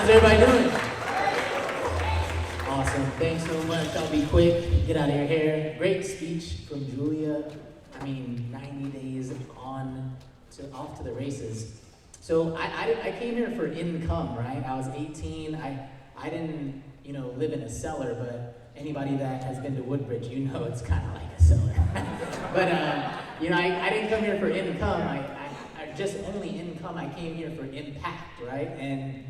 How's everybody doing? Awesome. Thanks so much. I'll be quick. Get out of your hair. Great speech from Julia. 90 days off to the races. So I came here for income, right? I was 18. I didn't, live in a cellar, but anybody that has been to Woodbridge, it's kind of like a cellar. But, I didn't come here for income. I just only income. I came here for impact, right? And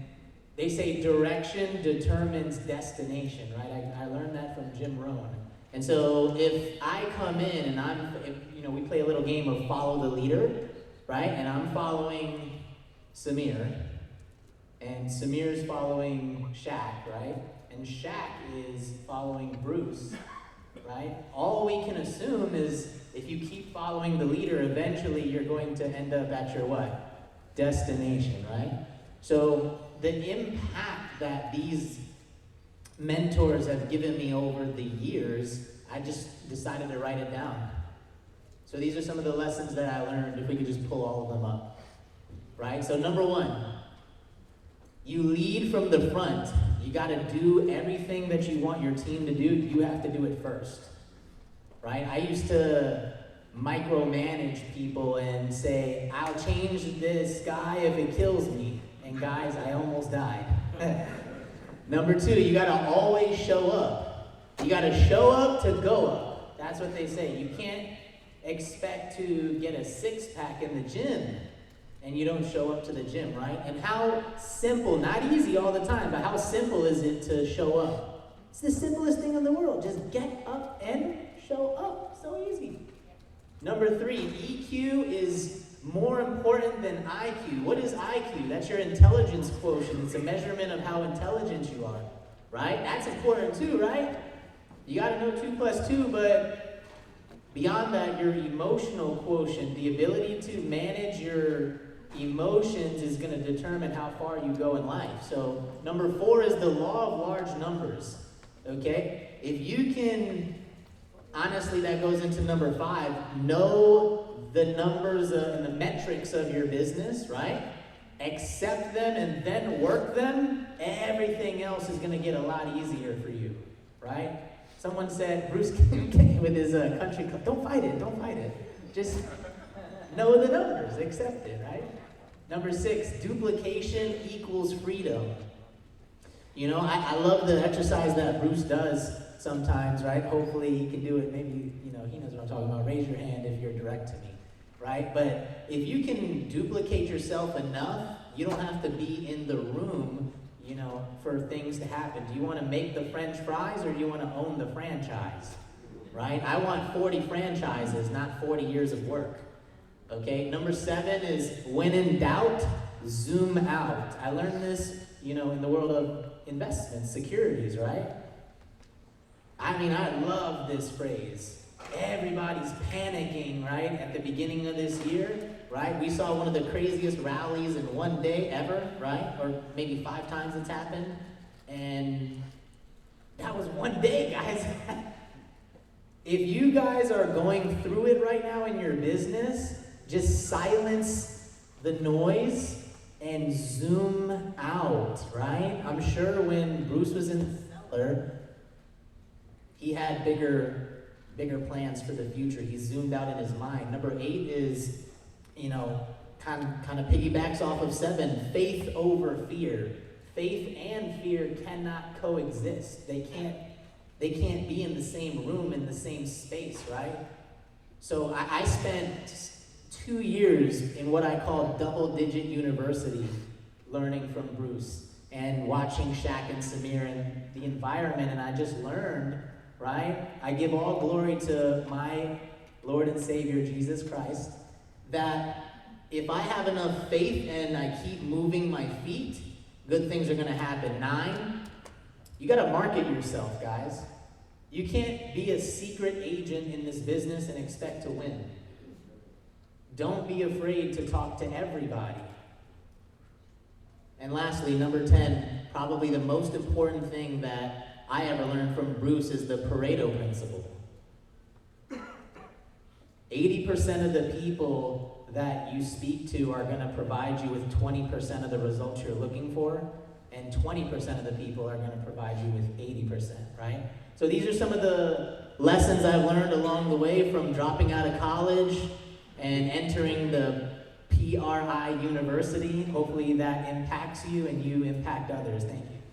they say direction determines destination, right? I learned that from Jim Rohn. And so if I come in and we play a little game of follow the leader, right? And I'm following Samir, and Samir's following Shaq, right? And Shaq is following Bruce, right? All we can assume is if you keep following the leader, eventually you're going to end up at your what? Destination, right? So the impact that these mentors have given me over the years, I just decided to write it down. So these are some of the lessons that I learned, if we could just pull all of them up, right? So number one, you lead from the front. You got to do everything that you want your team to do. You have to do it first, right? I used to micromanage people and say, I'll change this guy if it kills me. And guys, I almost died. Number two, you got to always show up. You got to show up to go up. That's what they say. You can't expect to get a six-pack in the gym and you don't show up to the gym, right? And how simple, not easy all the time, but how simple is it to show up? It's the simplest thing in the world. Just get up and show up. So easy. Number three, EQ is more important than IQ. What is IQ? That's your intelligence quotient. It's a measurement of how intelligent you are, right? That's important too, right? You got to know 2 plus 2, but beyond that, your emotional quotient, the ability to manage your emotions is going to determine how far you go in life. So number 4 is the law of large numbers, okay? If you can, honestly, that goes into number 5, know the numbers and the metrics of your business, right? Accept them and then work them, everything else is going to get a lot easier for you, right? Someone said, Bruce with his country club, don't fight it. Just know the numbers, accept it, right? Number 6, duplication equals freedom. I love the exercise that Bruce does sometimes, right? Hopefully he can do it. Maybe, he knows what I'm talking about. Raise your hand if you're direct to me, right? But if you can duplicate yourself enough, you don't have to be in the room, for things to happen. Do you want to make the French fries or do you want to own the franchise, right? I want 40 franchises, not 40 years of work, okay? Number 7 is when in doubt, zoom out. I learned this, in the world of investments, securities, right? I love this phrase. Everybody's panicking, right, at the beginning of this year, right? We saw one of the craziest rallies in one day ever, right? Or maybe 5 times it's happened. And that was one day, guys. If you guys are going through it right now in your business, just silence the noise and zoom out, right? I'm sure when Bruce was in the cellar, he had bigger plans for the future. He zoomed out in his mind. Number 8 is, kind of piggybacks off of 7, faith over fear. Faith and fear cannot coexist. They can't be in the same room, in the same space, right? So I spent 2 years in what I call double-digit university learning from Bruce and watching Shaq and Samir and the environment, and I just learned, right? I give all glory to my Lord and Savior, Jesus Christ, that if I have enough faith and I keep moving my feet, good things are going to happen. 9, you got to market yourself, guys. You can't be a secret agent in this business and expect to win. Don't be afraid to talk to everybody. And lastly, number 10, probably the most important thing that I ever learned from Bruce is the Pareto principle. 80% of the people that you speak to are going to provide you with 20% of the results you're looking for, and 20% of the people are going to provide you with 80%, right? So these are some of the lessons I've learned along the way from dropping out of college and entering the PRI University. Hopefully that impacts you and you impact others. Thank you.